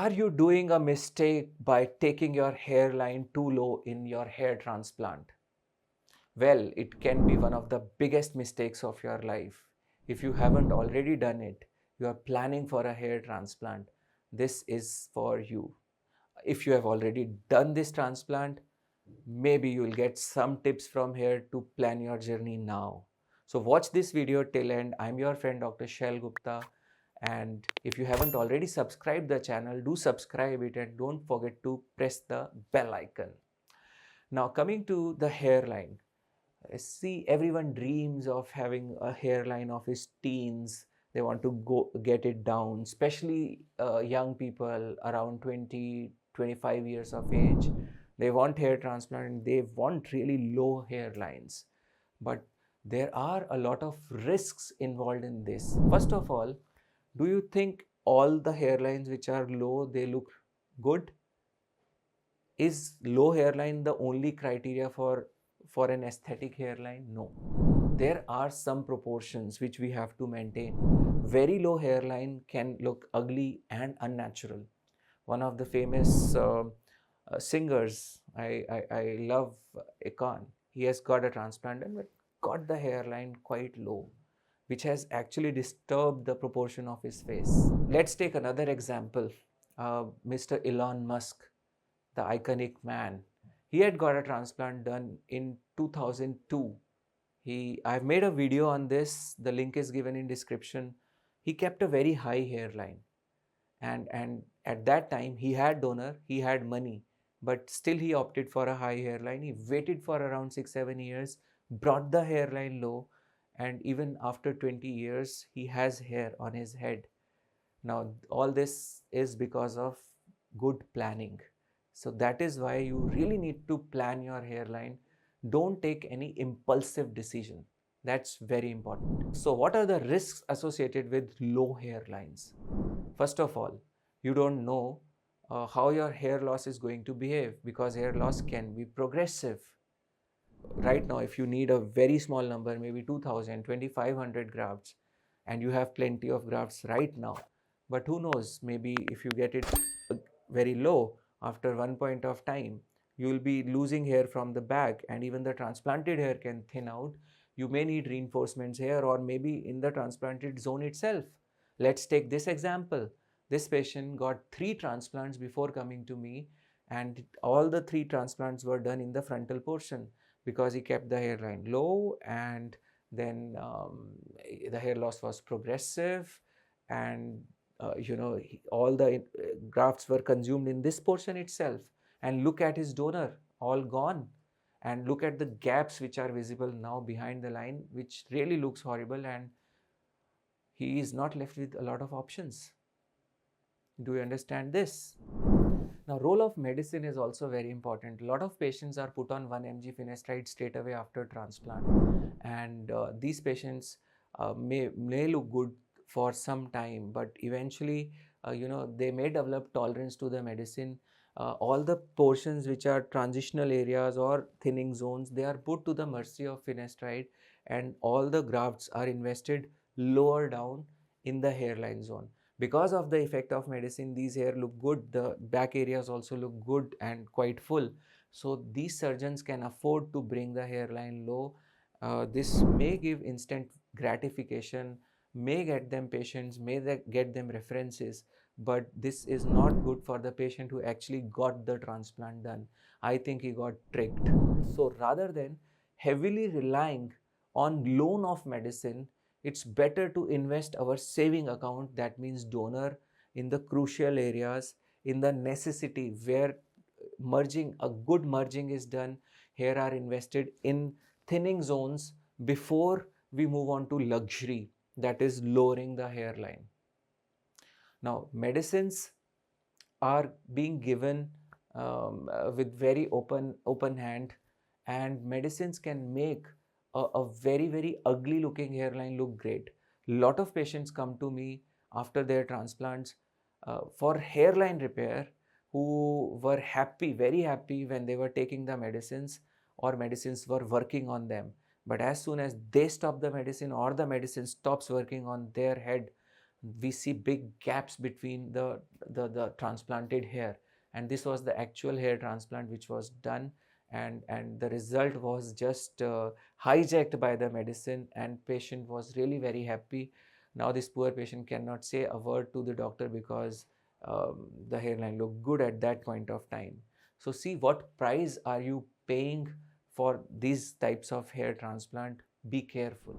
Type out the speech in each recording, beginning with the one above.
Are you doing a mistake by taking your hairline too low in your hair transplant? Well, it can be one of the biggest mistakes of your life. If you haven't already done it, you are planning for a hair transplant, this is for you. If you have already done this transplant, maybe you will get some tips from here to plan your journey now. So watch this video till end. I'm your friend Dr. Shail Gupta, and if you haven't already subscribed the channel, do subscribe it and don't forget to press the bell icon. Now coming to the hairline. See, everyone dreams of having a hairline of his teens. They want to go get it down, especially young people around 20, 25 years of age. They want hair transplant and they want really low hairlines. But there are a lot of risks involved in this. First of all, do you think all the hairlines which are low, they look good? Is low hairline the only criteria for an aesthetic hairline? No. There are some proportions which we have to maintain. Very low hairline can look ugly and unnatural. One of the famous singers, I love Akon. He has got a transplant and got the hairline quite low, which has actually disturbed the proportion of his face. Let's take another example. Mr. Elon Musk, the iconic man. He had got a transplant done in 2002. I've made a video on this. The link is given in description. He kept a very high hairline. And at that time, he had donor, he had money, but still he opted for a high hairline. He waited for around 6-7 years, brought the hairline low, and even after 20 years, he has hair on his head. Now, all this is because of good planning. So that is why you really need to plan your hairline. Don't take any impulsive decision. That's very important. So what are the risks associated with low hairlines? First of all, you don't know how your hair loss is going to behave, because hair loss can be progressive. Right now, if you need a very small number, maybe 2000, 2500 grafts, and you have plenty of grafts right now, but who knows, maybe if you get it very low, after one point of time, you will be losing hair from the back, and even the transplanted hair can thin out. You may need reinforcements here, or maybe in the transplanted zone itself. Let's take this example. This patient got 3 transplants before coming to me, and all the 3 transplants were done in the frontal portion because he kept the hairline low, and then the hair loss was progressive, and all the grafts were consumed in this portion itself. And look at his donor, all gone. And look at the gaps which are visible now behind the line, which really looks horrible, and he is not left with a lot of options. Do you understand this? Now, role of medicine is also very important. A lot of patients are put on 1 mg finasteride straight away after transplant, and these patients may look good for some time, but eventually they may develop tolerance to the medicine. All the portions which are transitional areas or thinning zones, they are put to the mercy of finasteride, and all the grafts are invested lower down in the hairline zone. Because of the effect of medicine, these hair look good, the back areas also look good and quite full. So these surgeons can afford to bring the hairline low. This may give instant gratification, may get them patients, may get them references, but this is not good for the patient who actually got the transplant done. I think he got tricked. So rather than heavily relying on loan of medicine, it's better to invest our saving account, that means donor, in the crucial areas, in the necessity where a good merging is done. Here are invested in thinning zones before we move on to luxury, that is lowering the hairline. Now, medicines are being given with very open hand, and medicines can make a very ugly looking hairline look great. Lot of patients come to me after their transplants for hairline repair, who were happy, very happy when they were taking the medicines, or medicines were working on them. But as soon as they stop the medicine, or the medicine stops working on their head, We see big gaps between the transplanted hair, and this was the actual hair transplant which was done, and the result was just hijacked by the medicine, and patient was really very happy. Now this poor patient cannot say a word to the doctor because the hairline looked good at that point of time. So see what price are you paying for these types of hair transplant. Be careful.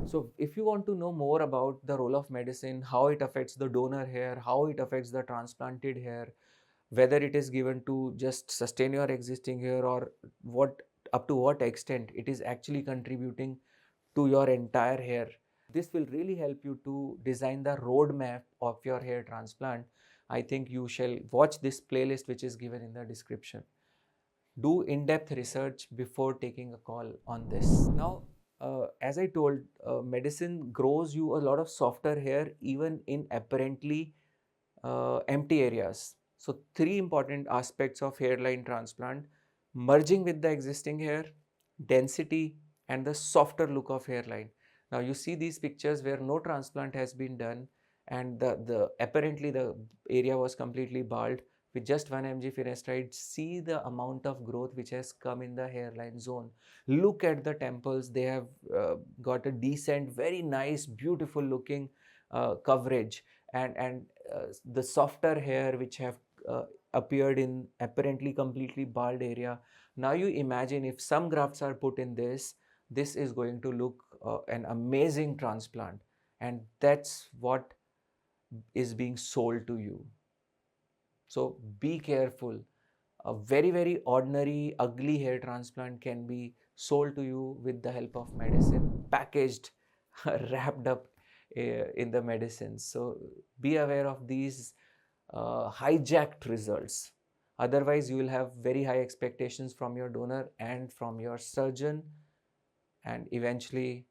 So if you want to know more about the role of medicine, how it affects the donor hair, how it affects the transplanted hair, whether it is given to just sustain your existing hair, or what, up to what extent it is actually contributing to your entire hair, this will really help you to design the roadmap of your hair transplant. I think you shall watch this playlist which is given in the description. Do in-depth research before taking a call on this. Now, as I told, medicine grows you a lot of softer hair even in apparently empty areas. So three important aspects of hairline transplant: merging with the existing hair, density, and the softer look of hairline. Now you see these pictures where no transplant has been done, and the apparently the area was completely bald. With just 1 mg finasteride, see the amount of growth which has come in the hairline zone. Look at the temples, they have got a decent, very nice, beautiful looking coverage, and the softer hair which have appeared in apparently completely bald area. Now you imagine if some grafts are put in this is going to look an amazing transplant, and that's what is being sold to you. So be careful. A very ordinary ugly hair transplant can be sold to you with the help of medicine, packaged, wrapped up in the medicines. So be aware of these hijacked results. Otherwise you will have very high expectations from your donor and from your surgeon, and eventually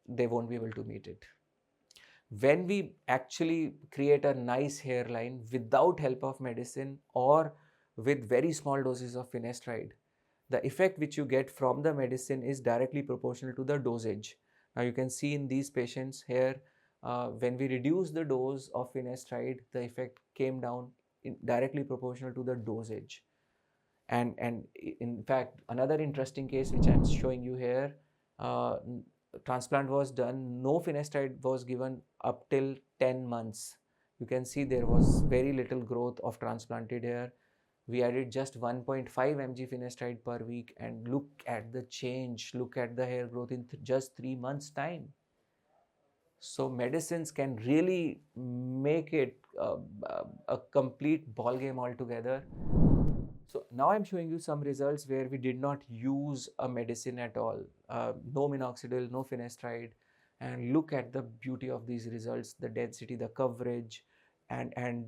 they won't be able to meet it. When we actually create a nice hairline without help of medicine or with very small doses of finasteride, the effect which you get from the medicine is directly proportional to the dosage. Now you can see in these patients here, when we reduce the dose of finasteride, the effect came down directly proportional to the dosage. And in fact, another interesting case which I'm showing you here, transplant was done, no finasteride was given up till 10 months. You can see there was very little growth of transplanted hair. We added just 1.5 mg finasteride per week, and look at the change, look at the hair growth in just 3 months time. So medicines can really make it a complete ball game altogether. So now I'm showing you some results where we did not use a medicine at all, no minoxidil, no finasteride, and look at the beauty of these results, the density, the coverage, and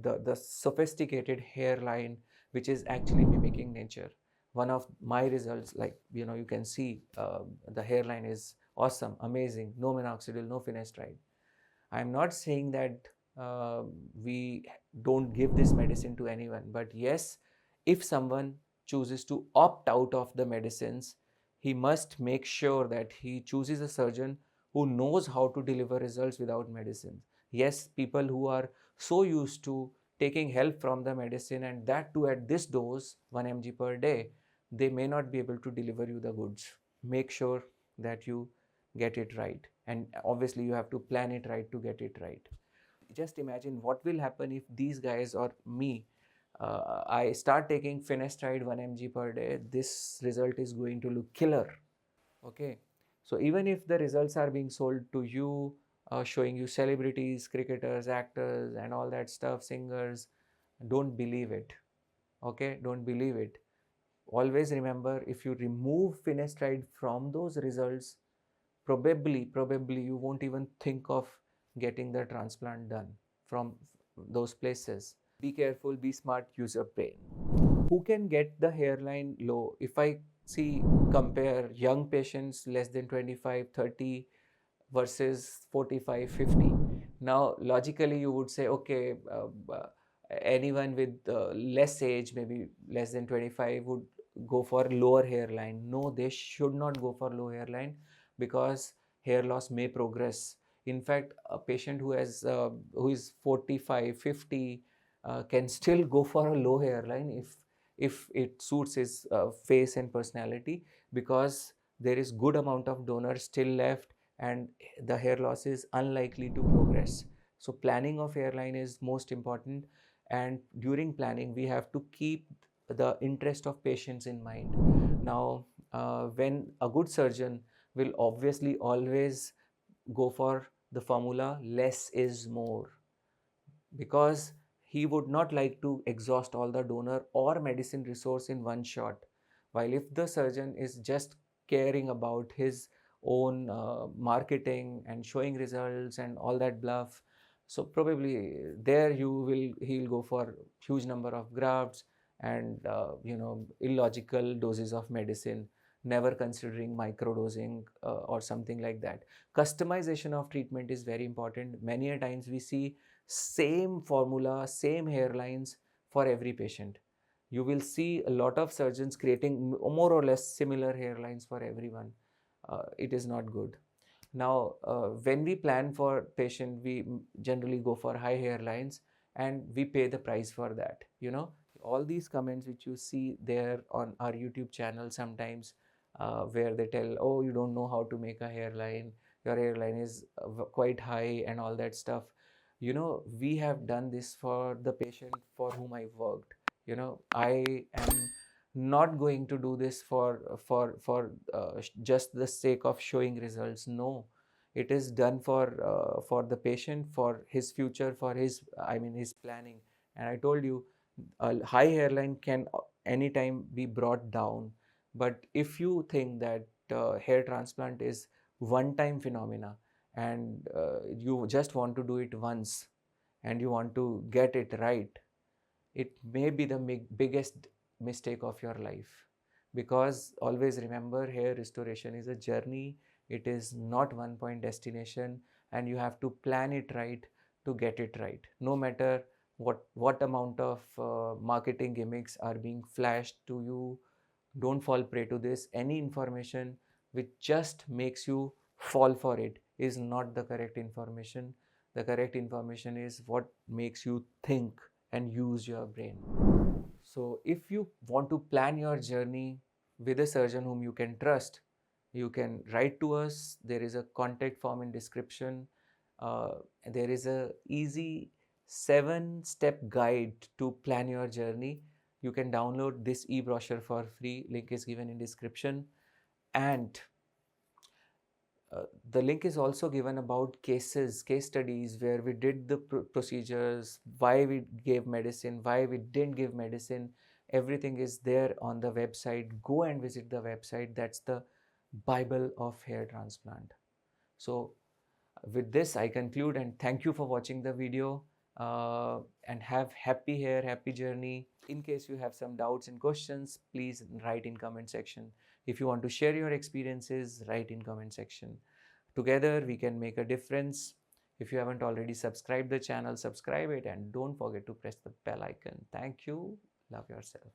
the sophisticated hairline, which is actually mimicking nature. One of my results, like you can see, the hairline is awesome, amazing, no minoxidil, no finasteride. I'm not saying that we don't give this medicine to anyone, but yes, if someone chooses to opt out of the medicines, he must make sure that he chooses a surgeon who knows how to deliver results without medicine. Yes, people who are so used to taking help from the medicine, and that too at this dose, 1 mg per day, they may not be able to deliver you the goods. Make sure that you get it right, and obviously you have to plan it right to get it right. Just imagine what will happen if these guys or me, I start taking finasteride 1 mg per day. This result is going to look killer. Okay, so even if the results are being sold to you, showing you celebrities, cricketers, actors, and all that stuff, singers, don't believe it. Okay, don't believe it. Always remember, if you remove finasteride from those results, probably you won't even think of getting the transplant done from those places. Be careful, be smart, use your brain. Who can get the hairline low? If I see, compare young patients less than 25, 30 versus 45, 50. Now logically you would say, okay, anyone with less age, maybe less than 25, would go for lower hairline. No, they should not go for low hairline, because hair loss may progress. In fact, a patient who is 45, 50 can still go for a low hairline if it suits his face and personality, because there is good amount of donor still left and the hair loss is unlikely to progress. So planning of hairline is most important, and during planning we have to keep the interest of patients in mind. Now, when a good surgeon will obviously always go for the formula less is more, because he would not like to exhaust all the donor or medicine resource in one shot. While if the surgeon is just caring about his own marketing and showing results and all that bluff, so probably there he'll go for huge number of grafts and illogical doses of medicine, never considering microdosing or something like that. Customization of treatment is very important. Many a times we see same formula, same hairlines for every patient. You will see a lot of surgeons creating more or less similar hairlines for everyone. It is not good. Now, when we plan for patient, we generally go for high hairlines and we pay the price for that. All these comments which you see there on our YouTube channel sometimes, where they tell, oh, you don't know how to make a hairline, your hairline is quite high and all that stuff. We have done this for the patient for whom I worked. I am not going to do this for just the sake of showing results. No, it is done for the patient, for his future, for his planning. And I told you, a high hairline can anytime be brought down. But if you think that hair transplant is one time phenomena, and you just want to do it once and you want to get it right, it may be the biggest mistake of your life. Because always remember, hair restoration is a journey, it is not one point destination, and you have to plan it right to get it right. No matter what amount of marketing gimmicks are being flashed to you, don't fall prey to this. Any information which just makes you fall for it is not the correct information. The correct information is what makes you think and use your brain. So if you want to plan your journey with a surgeon whom you can trust, you can write to us. There is a contact form in description. There is a easy 7-step guide to plan your journey. You can download this e-brochure for free. Link is given in description. And the link is also given about case studies where we did the procedures, why we gave medicine, why we didn't give medicine. Everything is there on the website. Go and visit the website. That's the Bible of hair transplant. So with this, I conclude and thank you for watching the video, and have happy hair, happy journey. In case you have some doubts and questions, please write in comment section. If you want to share your experiences, write in comment section. Together we can make a difference. If you haven't already subscribed the channel, subscribe it, and don't forget to press the bell icon. Thank you. Love yourself.